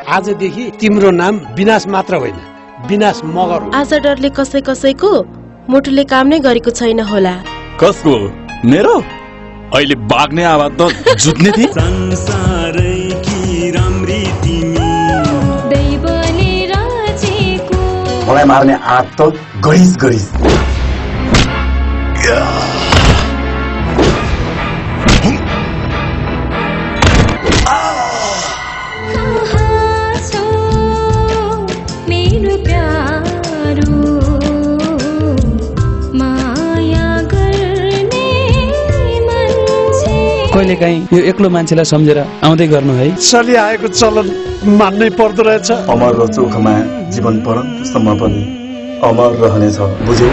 आजदेखि तिम्रो नाम विनाश मात्र होइन, विनाश मगर हो। आज डरले कसैको मुटुले काम नै गरेको छैन होला। कसको? मेरो? अहिले बाग्ने आवाज त जुत्ने थिए। मलाई मार्ने आँट त गरिस गरिस। कहिले काहीँ यो एक्लो मान्छेलाई सम्झेर आउँदै गर्नु है। चलिआएको चलन मान्नै पर्दो रहेछ। अमर र चोखमा जीवन पर्यन्तसम्म पनि अमर रहनेछ, बुझ्यौ?